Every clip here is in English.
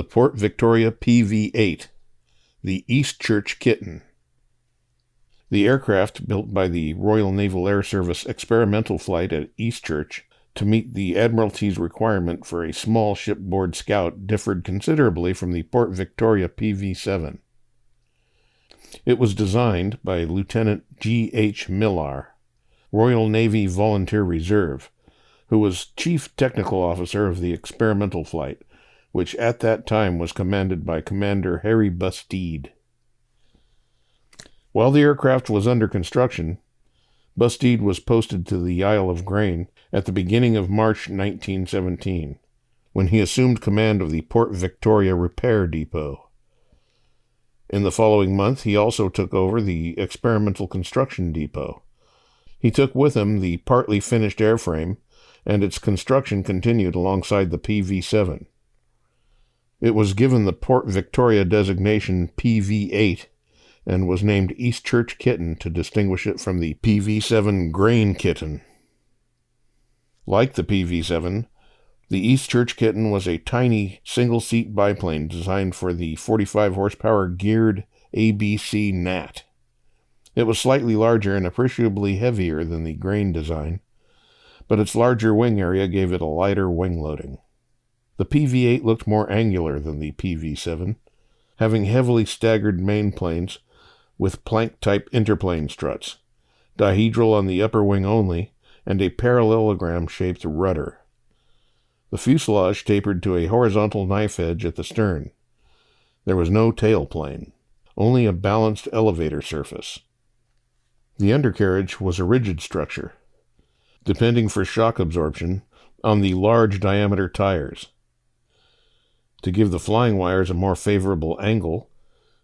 Port Victoria P.V.8, the Eastchurch Kitten. The aircraft, built by the Royal Naval Air Service experimental flight at Eastchurch to meet the Admiralty's requirement for a small shipboard scout, differed considerably from the Port Victoria P.V.7. It was designed by Lieutenant G.H. Millar, Royal Navy Volunteer Reserve, who was Chief Technical Officer of the experimental flight, which at that time was commanded by Commander Harry Bustede. While the aircraft was under construction, Bustede was posted to the Isle of Grain at the beginning of March 1917, when he assumed command of the Port Victoria Repair Depot. In the following month, he also took over the Experimental Construction Depot. He took with him the partly finished airframe, and its construction continued alongside the P.V.7. It was given the Port Victoria designation P.V.8 and was named Eastchurch Kitten to distinguish it from the P.V.7 Grain Kitten. Like the P.V.7, the Eastchurch Kitten was a tiny single-seat biplane designed for the 45-horsepower geared ABC Gnat. It was slightly larger and appreciably heavier than the Grain design, but its larger wing area gave it a lighter wing loading. The P.V.8 looked more angular than the P.V.7, having heavily staggered main planes with plank-type interplane struts, dihedral on the upper wing only, and a parallelogram-shaped rudder. The fuselage tapered to a horizontal knife edge at the stern. There was no tailplane, only a balanced elevator surface. The undercarriage was a rigid structure, depending for shock absorption on the large diameter tires. To give the flying wires a more favorable angle,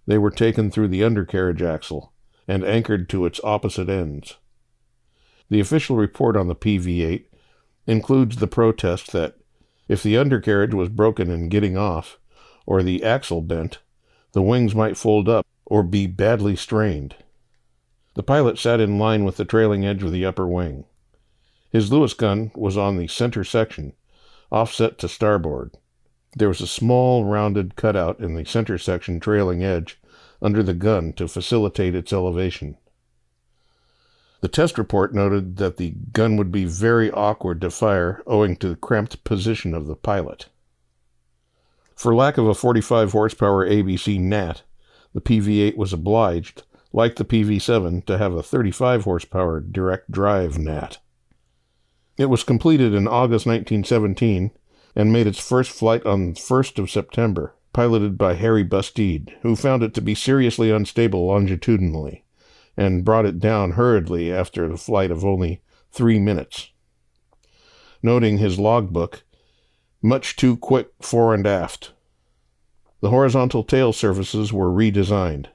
they were taken through the undercarriage axle and anchored to its opposite ends. The official report on the P.V.8 includes the protest that if the undercarriage was broken in getting off, or the axle bent, the wings might fold up or be badly strained. The pilot sat in line with the trailing edge of the upper wing. His Lewis gun was on the center section, offset to starboard. There was a small, rounded cutout in the center section trailing edge under the gun to facilitate its elevation. The test report noted that the gun would be very awkward to fire owing to the cramped position of the pilot. For lack of a 45-horsepower ABC Gnat, the P.V.8 was obliged, like the P.V.7, to have a 35-horsepower direct drive Gnat. It was completed in August 1917 and made its first flight on the 1st of September, piloted by Harry Bustede, who found it to be seriously unstable longitudinally, and brought it down hurriedly after a flight of only 3 minutes. Noting his logbook, "Much too quick fore and aft." The horizontal tail surfaces were redesigned.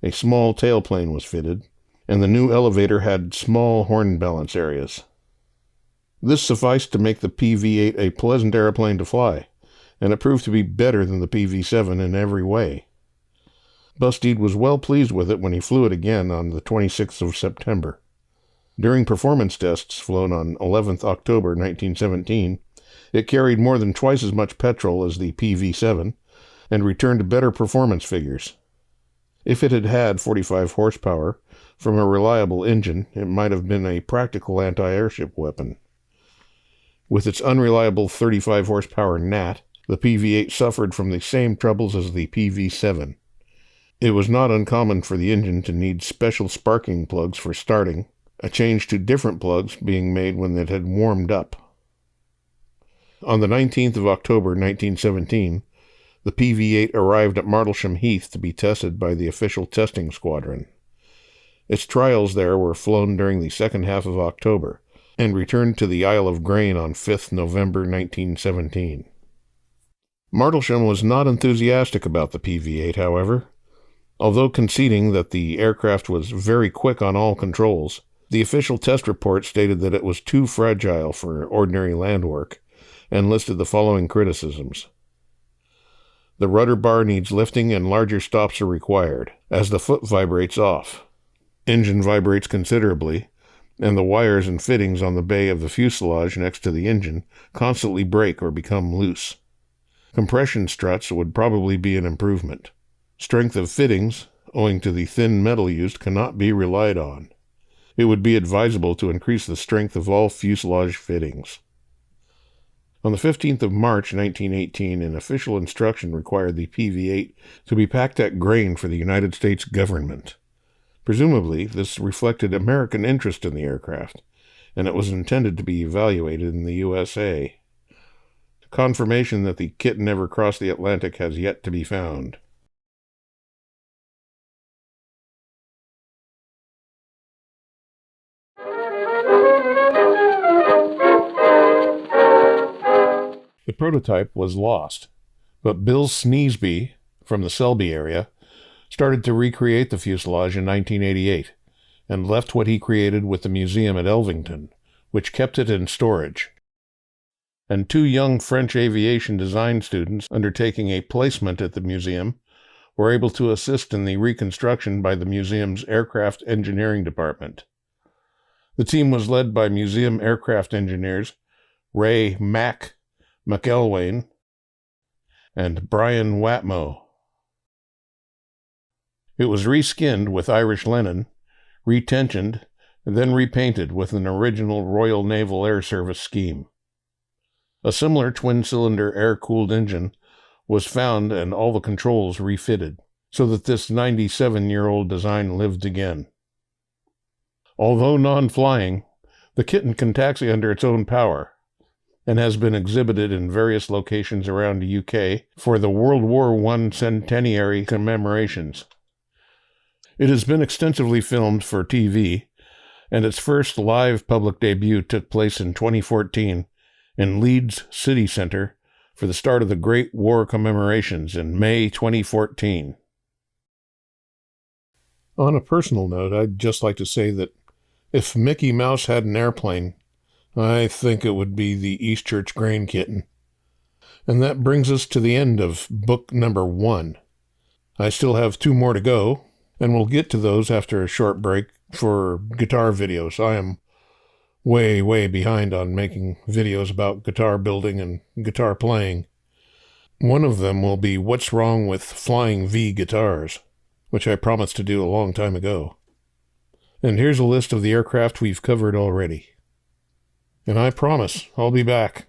A small tailplane was fitted, and the new elevator had small horn balance areas. This sufficed to make the P.V.8 a pleasant airplane to fly, and it proved to be better than the P.V.7 in every way. Bustede was well pleased with it when he flew it again on the 26th of September. During performance tests flown on 11th October 1917, it carried more than twice as much petrol as the P.V.7 and returned better performance figures. If it had had 45 horsepower from a reliable engine, it might have been a practical anti-airship weapon. With its unreliable 35 horsepower Gnat, the P.V.8 suffered from the same troubles as the P.V.7. It was not uncommon for the engine to need special sparking plugs for starting, a change to different plugs being made when it had warmed up. On the 19th of October 1917, the P.V.8 arrived at Martlesham Heath to be tested by the official testing squadron. Its trials there were flown during the second half of October, and returned to the Isle of Grain on 5th November 1917. Martlesham was not enthusiastic about the P.V.8, however. Although conceding that the aircraft was very quick on all controls, the official test report stated that it was too fragile for ordinary land work, and listed the following criticisms. The rudder bar needs lifting and larger stops are required, as the foot vibrates off. Engine vibrates considerably, and the wires and fittings on the bay of the fuselage next to the engine constantly break or become loose. Compression struts would probably be an improvement. Strength of fittings, owing to the thin metal used, cannot be relied on. It would be advisable to increase the strength of all fuselage fittings. On the 15th of March, 1918, an official instruction required the P.V.8 to be packed at grain for the United States government. Presumably, this reflected American interest in the aircraft, and it was intended to be evaluated in the USA. Confirmation that the Kitten never crossed the Atlantic has yet to be found. The prototype was lost, but Bill Sneesby, from the Selby area, started to recreate the fuselage in 1988, and left what he created with the museum at Elvington, which kept it in storage. And 2 young French aviation design students undertaking a placement at the museum were able to assist in the reconstruction by the museum's aircraft engineering department. The team was led by museum aircraft engineers Ray McElwain and Brian Watmo. It was reskinned with Irish linen, retensioned, and then repainted with an original Royal Naval Air Service scheme. A similar twin-cylinder air-cooled engine was found and all the controls refitted, so that this 97-year-old design lived again. Although non-flying, the Kitten can taxi under its own power, and has been exhibited in various locations around the UK for the World War I centenary commemorations. It has been extensively filmed for TV, and its first live public debut took place in 2014 in Leeds City Centre for the start of the Great War commemorations in May 2014. On a personal note, I'd just like to say that if Mickey Mouse had an airplane, I think it would be the Eastchurch Grain Kitten. And that brings us to the end of book number 1. I still have 2 more to go, and we'll get to those after a short break for guitar videos. I am way behind on making videos about guitar building and guitar playing. One of them will be What's Wrong with Flying V Guitars, which I promised to do a long time ago. And here's a list of the aircraft we've covered already. And I promise I'll be back.